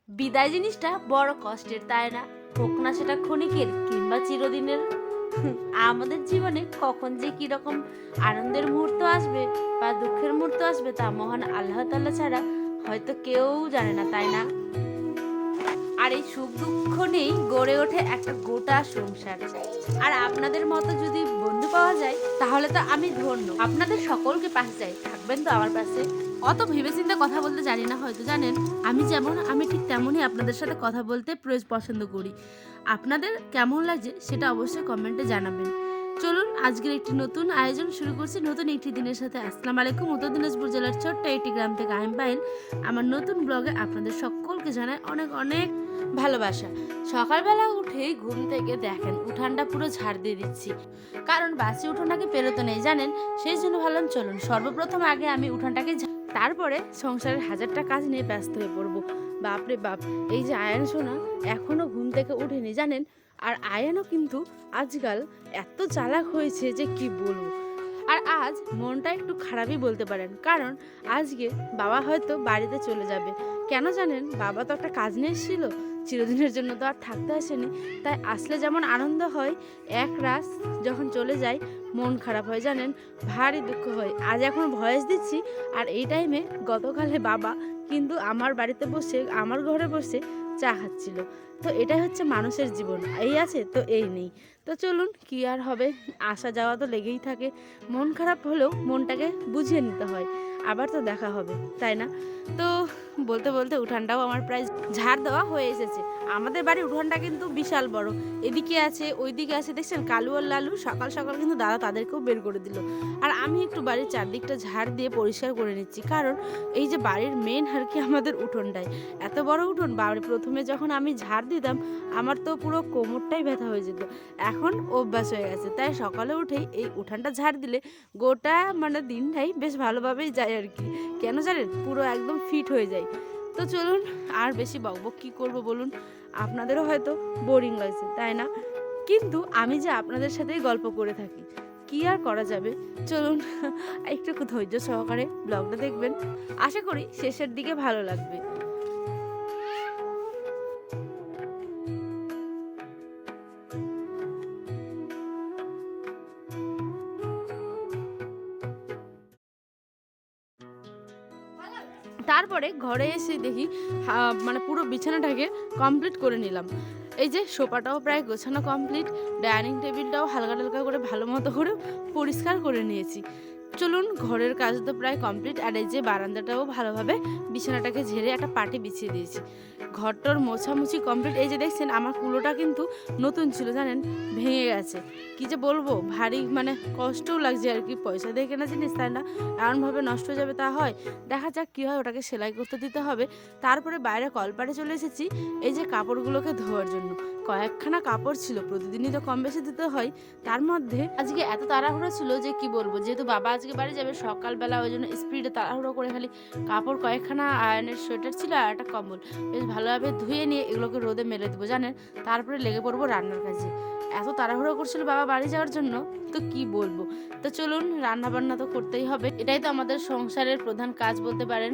বিদায় জিনিসটা বড় কষ্টের, তাই না? হোক না সেটা ক্ষণিকের কিংবা চিরদিনের। আমাদের জীবনে কখন যে কিরকম আনন্দের মুহূর্ত আসবে বা দুঃখের মুহূর্ত আসবে তা মহান আল্লাহ তাআলা ছাড়া হয়তো কেউ জানে না, তাই না? আর এই সুখ দুঃখ নিয়েই গড়ে ওঠে একটা গোটা সংসার। আর আপনাদের মতো যদি বন্ধু পাওয়া যায় তাহলে তো আমি ধন্য। আপনাদের সকলকে পাশে চাই, থাকবেন তো আমার পাশে। অত ভেবেচিন্তে কথা বলতে জানি না হয়তো, জানেন? আমি যেমন আমি ঠিক তেমনই আপনাদের সাথে কথা বলতে পছন্দ করি। আপনাদের কেমন লাগছে সেটা অবশ্যই কমেন্টে জানাবেন। চলুন আজকের একটি নতুন আয়োজন শুরু করছি, নতুন একটি দিনের সাথে। আসসালামু আলাইকুম। উত্তর দিনাজপুর জেলার ছোট্ট একটি গ্রাম থেকে আমি পায়েল। আমার নতুন ব্লগে আপনাদের সকলকে জানাই অনেক অনেক ভালোবাসা। সকালবেলা উঠেই ঘুম থেকে দেখেন উঠানটা পুরো ঝাড় দিয়ে দিচ্ছি, কারণ বাসি উঠোনটাকে পেরোতে নেই, জানেন? সেই জন্য ভাবলাম চলুন সর্বপ্রথম আগে আমি উঠানটাকে তারপরে সংসারের হাজারটা কাজ নিয়ে ব্যস্ত হয়ে পড়বো। বাপরে বাপ, এই যে আয়ান সোনা এখনো ঘুম থেকে উঠেনি, জানেন? আর আয়ানও কিন্তু আজকাল এত চালাক হয়েছে যে কি বলবো। আর আজ মনটা একটু খারাপই বলতে পারেন, কারণ আজকে বাবা হয়তো বাড়িতে চলে যাবে। কেন জানেন? বাবা তো একটা কাজ নিয়ে এসেছিল, চিরদিনের জন্য তো আর থাকতে আসেনি। তাই আসলে যেমন আনন্দ হয়, এক রাত যখন চলে যায় মন খারাপ হয়, জানেন? ভারী দুঃখ হয়। আজ এখন ভয়েস দিচ্ছি আর এই টাইমে গতকালে বাবা কিন্তু আমার বাড়িতে বসে, আমার ঘরে বসে চা খাচ্ছিল। তো এটাই হচ্ছে মানুষের জীবন, এই আছে তো এই নেই। তো চলুন, কি আর হবে, আসা যাওয়া তো লেগেই থাকে। মন খারাপ হলেও মনটাকে বুঝিয়ে নিতে হয়, আবার তো দেখা হবে, তাই না? তো বলতে বলতে উঠানটাও আমার প্রায় ঝাড় দেওয়া হয়ে এসেছে। আমাদের বাড়ির উঠানটা কিন্তু বিশাল বড়, এদিকে আছে ওইদিকে আছে, দেখছেন কালু আর লালু সকাল সকাল কিন্তু দাদা তাদেরকেও বের করে দিল। আর আমি একটু বাড়ির চারদিকটা ঝাড় দিয়ে পরিষ্কার করে নিচ্ছি, কারণ এই যে বাড়ির মেন আর কি আমাদের উঠোনটাই এত বড় উঠোন। বাড়ি প্রথমে যখন আমি ঝাড় দিতাম আমার তো পুরো কোমরটাই ব্যথা হয়ে যেত, এখন অভ্যাস হয়ে গেছে। তাই সকালে উঠেই এই উঠানটা ঝাড় দিলে গোটা মানে দিনটাই বেশ ভালোভাবেই যায় আর কি। কেন জানেন? পুরো একদম ফিট হয়ে যায়। তো চলুন, আর বেশি বকবক কি করব বলুন? আপনাদেরও হয়তো বোরিং লাগছে, তাই না? কিন্তু আমি যে আপনাদের সাথেই গল্প করে থাকি, কি আর করা যাবে। চলুন একটু ধৈর্য সহকারে ব্লগটা দেখবেন, আশা করি শেষের দিকে ভালো লাগবে। তারপরে ঘরে এসে দেখি মানে পুরো বিছানাটাকে কমপ্লিট করে নিলাম। এই যে সোফাটাও প্রায় গোছানো কমপ্লিট, ডাইনিং টেবিলটাও হালকা হালকা করে ভালো মতো করে পরিষ্কার করে নিয়েছি। চলুন, ঘরের কাজ তো প্রায় কমপ্লিট। আর এই যে বারান্দাটাও ভালোভাবে বিছানাটাকে ঝেড়ে একটা পাটি বিছিয়ে দিয়েছি। ঘরটার মোছামুছি কমপ্লিট। এই যে দেখছেন আমার কুলোটা কিন্তু নতুন ছিল, জানেন? ভেঙে গেছে। কি যে বলবো, ভারী মানে কষ্টও লাগছে আর কি। পয়সা দিয়ে কেনা জিনিস, তাই না? এমনভাবে নষ্ট হয়ে যাবে তা হয়? দেখা যাক কী হয়, ওটাকে সেলাই করতে দিতে হবে। তারপরে বাইরে কলপারে চলে এসেছি এই যে কাপড়গুলোকে ধোয়ার জন্য। কয়েকখানা কাপড় ছিল, প্রতিদিনই তো কম বেশি দিতে হয়। তার মধ্যে আজকে এত তাড়াহুড়ো ছিল যে কি বলবো, যেহেতু বাবা আজকে বাড়ি যাবে সকালবেলা, ওই জন্য স্পিডে তাড়াহুড়ো করে খালি কাপড় কয়েকখানা আয়রনের সোয়েটার ছিল আর একটা কম্বল বেশ ভালোভাবে ধুয়ে নিয়ে এগুলোকে রোদে মেলে দেবো, জানেন? তারপরে লেগে পড়বো রান্নার কাজে। এত তাড়াহুড়ো করছিল বাবা বাড়ি যাওয়ার জন্য, তো কি বলবো। তো চলুন, রান্না বান্না তো করতেই হবে, এটাই তো আমাদের সংসারের প্রধান কাজ বলতে পারেন।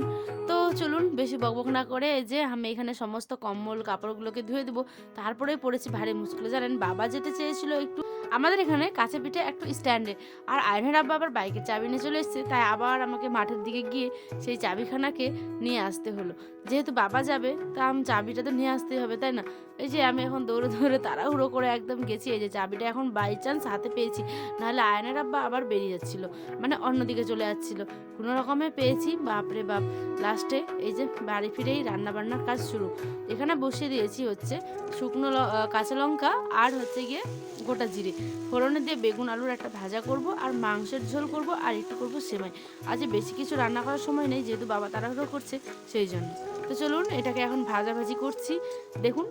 তো চলুন বেশি বকবক না করে এই যে আমি এখানে সমস্ত কম্বল কাপড়গুলোকে ধুয়ে দেবো। তারপরে পড়েছি ভারী মুশকিলে, জানেন? বাবা যেতে চেয়েছিল একটু আমাদের এখানে কাছে পিঠে একটু স্ট্যান্ডে, আর আয়নের আব্বা আবার বাইকের চাবি নিয়ে চলে এসেছে। তাই আবার আমাকে মাঠের দিকে গিয়ে সেই চাবিখানাকে নিয়ে আসতে হলো। যেহেতু বাবা যাবে তা আমি চাবিটা তো নিয়ে আসতেই হবে, তাই না? এই যে আমি এখন দৌড়ে দৌড়ে তাড়াহুড়ো করে একদম গেছি। এই যে চাবিটা এখন বাই চান্স হাতে পেয়েছি, নাহলে আয়নের আব্বা আবার বেরিয়ে যাচ্ছিল, মানে অন্যদিকে চলে যাচ্ছিল। কোনো রকমে পেয়েছি, বাপরে বাপ। লাস্টে এই যে বাড়ি ফিরেই রান্নাবান্নার কাজ শুরু। এখানে বসিয়ে দিয়েছি হচ্ছে শুকনো কাঁচা লঙ্কা আর হচ্ছে গিয়ে গোটা জিরে ফোড়নে দিয়ে বেগুন আলুর একটা ভাজা করব, আর মাংসের ঝোল করব, আর একটু করব সেমাই। আজ বেশি কিছু রান্না করার সময় নেই, যেহেতু বাবা তাড়াহুড়ো করছে সেই জন্য। তো চলুন এটাকে এখন ভাজাভাজি করছি। দেখুন,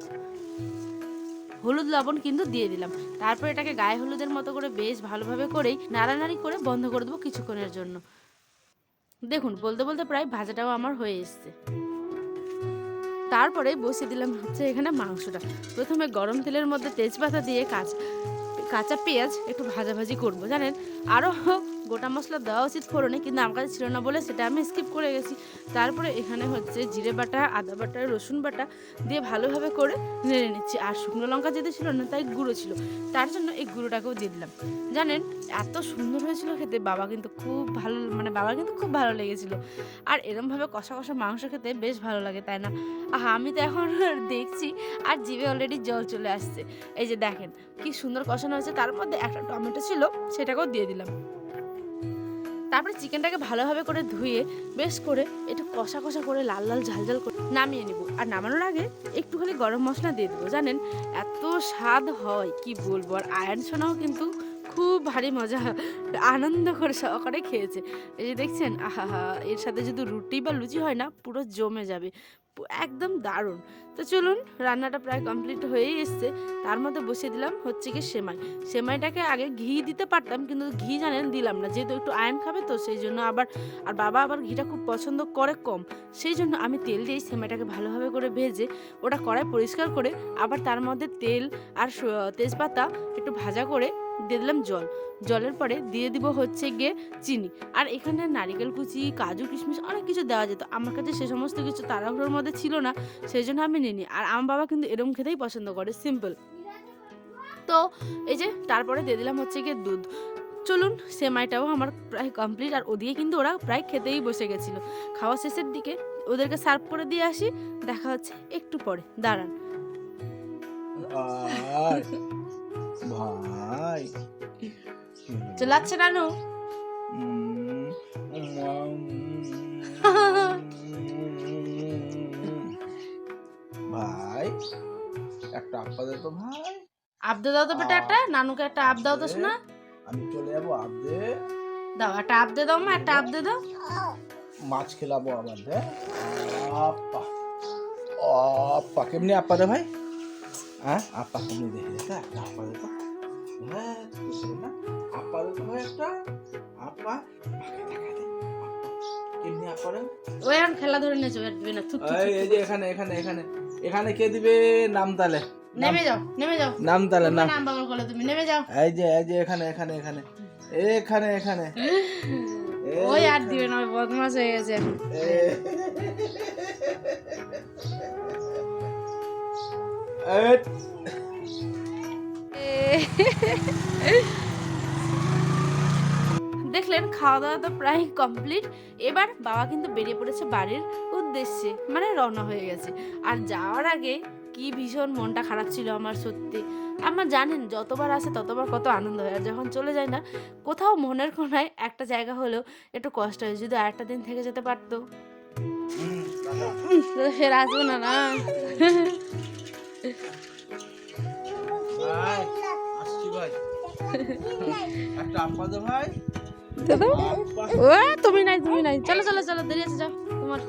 হলুদ লবণ কিন্তু দিয়ে দিলাম। তারপর এটাকে গায়ে হলুদের মতো করে বেশ ভালোভাবে করেই নাড়ানাড়ি করে বন্ধ করে দেবো কিছুক্ষণের জন্য। দেখুন, বলতে বলতে প্রায় ভাজাটাও আমার হয়ে এসছে। তারপরে বসিয়ে দিলাম হচ্ছে এখানে মাংসটা। প্রথমে গরম তেলের মধ্যে তেজপাতা দিয়ে কাঁচা পেঁয়াজ একটু ভাজাভাজি করব, জানেন? আরও গোটা মশলা দেওয়া উচিত ফোড়নে, কিন্তু আমার কাছে ছিল না বলে সেটা আমি স্কিপ করে গেছি। তারপরে এখানে হচ্ছে জিরে বাটা, আদা বাটা, রসুন বাটা দিয়ে ভালোভাবে করে নেড়ে নিচ্ছি। আর শুকনো লঙ্কা যেতে ছিল না, তাই গুঁড়ো ছিল, তার জন্য এই গুঁড়োটাকেও দিয়ে দিলাম। জানেন এত সুন্দর হয়েছিল খেতে, বাবা কিন্তু খুব ভালো, মানে বাবার কিন্তু খুব ভালো লেগেছিল। আর এরমভাবে কষা কষা মাংস খেতে বেশ ভালো লাগে, তাই না? আমি তো এখন দেখছি আর জিভে অলরেডি জল চলে আসছে। এই যে দেখেন কি সুন্দর কষানো হয়েছে, তার মধ্যে একটা টমেটো ছিল সেটাকেও দিয়ে দিলাম। তারপরে চিকেনটাকে ভালোভাবে করে ধুয়ে বেশ করে একটু কষা কষা করে লাল লাল ঝাল ঝাল করে নামিয়ে নিব। আর নামানোর আগে একটুখানি গরম মশলা দিয়ে দেবো। জানেন এত স্বাদ হয় কি বলবো। আর আয়ান সোনাও কিন্তু খুব ভারী মজা আনন্দ করে সহকারে খেয়েছে। এই যে দেখছেন, আহা, এর সাথে যদি রুটি বা লুচি হয় না, পুরো জমে যাবে, একদম দারুণ। তো চলুন, রান্নাটা প্রায় কমপ্লিট হয়েই এসছে। তার মধ্যে বসিয়ে দিলাম হচ্ছে কি সেমাই। সেমাইটাকে আগে ঘি দিতে পারতাম, কিন্তু ঘি জানেন দিলাম না, যেহেতু একটু আয়ন খাবে তো সেই জন্য। আর বাবা আবার ঘিটা খুব পছন্দ করে কম, সেই জন্য আমি তেল দিয়েই সেমাইটাকে ভালোভাবে করে ভেজে ওটা কড়াই পরিষ্কার করে আবার তার মধ্যে তেল আর তেজপাতা একটু ভাজা করে দিয়ে দিলাম জল। জলের পরে দিয়ে দিব হচ্ছে গিয়ে চিনি। আর এখানে নারিকেল কুচি, কাজু, কিশমিশ অনেক কিছু দেওয়া যেত, আমার কাছে সে সমস্ত কিছু তাড়াহুড়োর মধ্যে ছিল না, সেই জন্য আমি নিইনি। আর আমার বাবা কিন্তু এরকম খেতেই পছন্দ করে, সিম্পল। তো এই যে তারপরে দিয়ে দিলাম হচ্ছে গিয়ে দুধ। চলুন, সেমাইটাও আমার প্রায় কমপ্লিট। আর ওদিকে কিন্তু ওরা প্রায় খেতেই বসে গেছিলো। খাওয়া শেষের দিকে ওদেরকে সার্ভ করে দিয়ে আসি। দেখা হচ্ছে একটু পরে, দাঁড়ান। ভাই চলাচ্ছে নানু। ভাই একটা আপা দে তো ভাই। আবদে দাও তো বেটা, একটা নানুকে একটা আব দাও তো শোনা। আমি চলে যাবো আপদে। দাও একটা আবদে দাও মা, একটা আবদে দাও। মাছ খেলাবো আবার দে। আপা আপা কেমনি আপা দে ভাই? হ্যাঁ আপা কেমনি দেখে একটা আপা দে তো। হ্যাঁ না আপা দে তো ভাই একটা আপা। কেমনি আপা রে? ওই এখন খেলা ধরে নিয়েছো, আর দিবে না। এই যে এখানে এখানে এখানে এখানে কে দিবে নাম তালে? নেমে যাও, নেমে যাও। নাম তালে নাম। নাম বাবার কোলে তুমি নেমে যাও। এই যে এখানে এখানে এখানে এখানে এখানে। ওই আর দিবে না, বদমাশ হয়ে গেছে এখন। দেখলেন খাওয়া দাওয়া তো প্রায় কমপ্লিট। এবার বাবা কিন্তু বেরিয়ে পড়েছে বাড়ির উদ্দেশ্যে, মানে রওনা হয়ে গেছে। আর যাওয়ার আগে কি ভীষণ মনটা খারাপ ছিল আমার, সত্যি। আমার জানেন যতবার আসে ততবার কত আনন্দ হয়, আর যখন চলে যায় না, কোথাও মনের কোনায় একটা জায়গা হলেও একটু কষ্ট হয়, যদি আরেকটা দিন থেকে যেতে পারতো। ফের আসবো না না। তুমি নাই, তুমি নাই, চলো চলো চলো, দেরি আছে, যাও তোমার।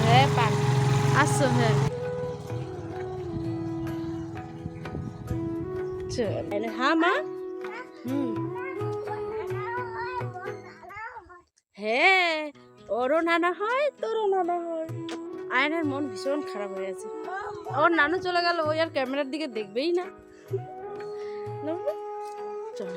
হ্যাঁ পান আসছো, হ্যাঁ হ্যাঁ মা। হ্যাঁ, ওরও নানা হয়, তোরও নানা হয়। আয়নের মন ভীষণ খারাপ হয়ে গেছে, ওর নানু চলে গেল, ওই আর ক্যামেরার দিকে দেখবেই না। চল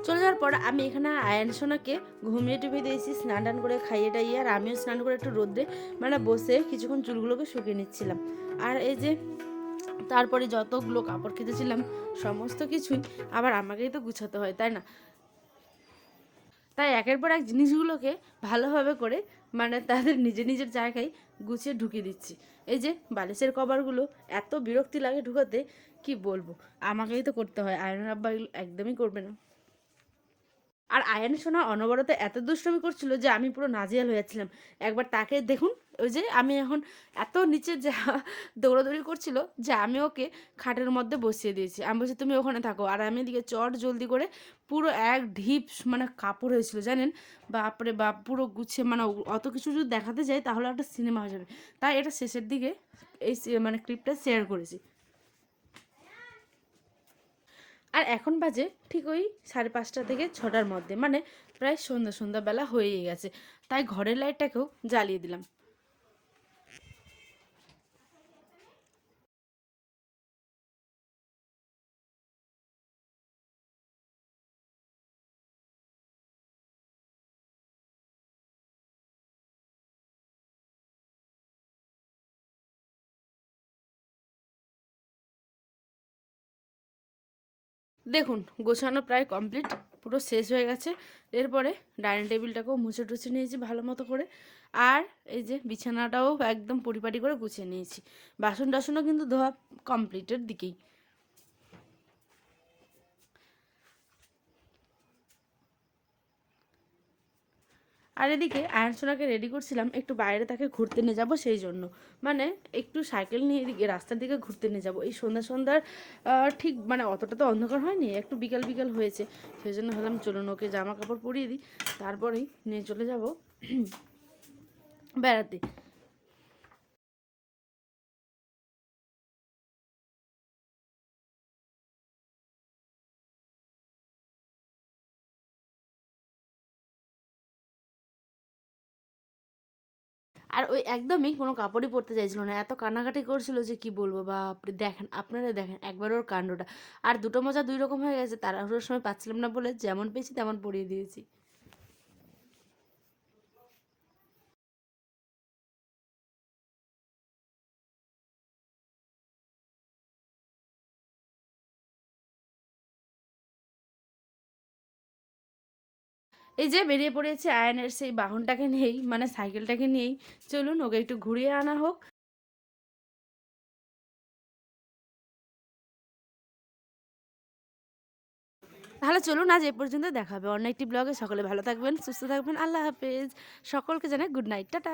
চলে যাওয়ার পর আমি এখানে আয়ন সোনাকে ঘুমিয়ে টুমিয়ে দিয়েছি, স্নান টান করে খাইয়ে টাইয়ে। আর আমিও স্নান করে একটু রোদ্রে মানে বসে কিছুক্ষণ চুলগুলোকে শুকিয়ে নিচ্ছিলাম। আর এই যে তারপরে যতগুলো কাপড় কেচেছিলাম সমস্ত কিছুই আবার আমাকেই তো গুছাতে হয়, তাই না? তাই একের পর এক জিনিসগুলোকে ভালোভাবে করে মানে তাদের নিজের নিজের জায়গায় গুছিয়ে ঢুকিয়ে দিচ্ছি। এই যে বালিশের কভারগুলো এত বিরক্তি লাগে ঢুকাতে, কি বলবো, আমাকেই তো করতে হয়, আয়নের আব্বা একদমই করবে না। আর আয়ান সোনা অনবরত এত দুষ্টমি করছিল যে আমি পুরো নাজেহাল হয়ে যাচ্ছিলাম। একবার তাকে দেখুন, ওই যে আমি এখন এত নিচে যা দৌড়াদৌড়ি করছিল যে আমি ওকে খাটের মধ্যে বসিয়ে দিয়েছি। আমি বলছি তুমি ওখানে থাকো, আর আমি এদিকে চট জলদি করে পুরো এক ঢিপ মানে কাপড় হয়েছিল জানেন, বাপরে বাপ, পুরো গুছিয়ে মানে অত কিছু যদি দেখাতে যাই তাহলে একটা সিনেমা হয়ে যাবে। তাই এটা শেষের দিকে এই মানে ক্লিপটা শেয়ার করেছি। আর এখন বাজে ঠিক ওই 5:30 থেকে 6টার মধ্যে, মানে প্রায় সন্ধ্যাবেলা হয়েই গেছে। তাই ঘরের লাইটটাকেও জ্বালিয়ে দিলাম। দেখুন গোছানো প্রায় কমপ্লিট, পুরো শেষ হয়ে গেছে। এরপরে ডাইনিং টেবিলটাকেও মুছে টুছে নিয়েছি ভালো মতো করে, আর এই যে বিছানাটাও একদম পরিপাটি করে গুছিয়ে নিয়েছি। বাসন টাসনও কিন্তু ধোয়া কমপ্লিটের দিকেই। আর এদিকে আয়নসোনাকে রেডি করছিলাম একটু বাইরে তাকে ঘুরতে নিয়ে যাব, সেই জন্য মানে একটু সাইকেল নিয়ে এদিকে রাস্তার দিকে ঘুরতে নিয়ে যাব এই সন্ধ্যা সন্ধ্যার ঠিক মানে অতটা তো অন্ধকার হয়নি, একটু বিকাল বিকাল হয়েছে, সেই জন্য ভাবলাম চলুন ওকে জামা কাপড় পরিয়ে দিই, তারপরেই নিয়ে চলে যাব বেড়াতে। আর ওই একদমই কোনো কাপড়ই পরতে চাইছিল না, এত কান্নাকাটি করছিল যে কি বলবো, বা আপনি দেখেন, আপনারা দেখেন একবার ওর কাণ্ডটা। আর দুটো মোজা দুই রকম হয়ে গেছে, তাড়াহুড়োর সময় পাচ্ছিলাম না বলে যেমন পেয়েছি তেমন পরিয়ে দিয়েছি। এই যে বেরিয়ে পড়েছে আয়নের সেই বাহনটাকে নিয়েই, মানে সাইকেলটাকে নিয়েই। চলুন ওকে একটু ঘুরিয়ে আনা হোক। তাহলে চলুন আজ এ পর্যন্ত, দেখা হবে অন্য একটি ব্লগে। সকলে ভালো থাকবেন, সুস্থ থাকবেন, আল্লাহ হাফেজ। সকলকে জানাই গুড নাইট, টাটা।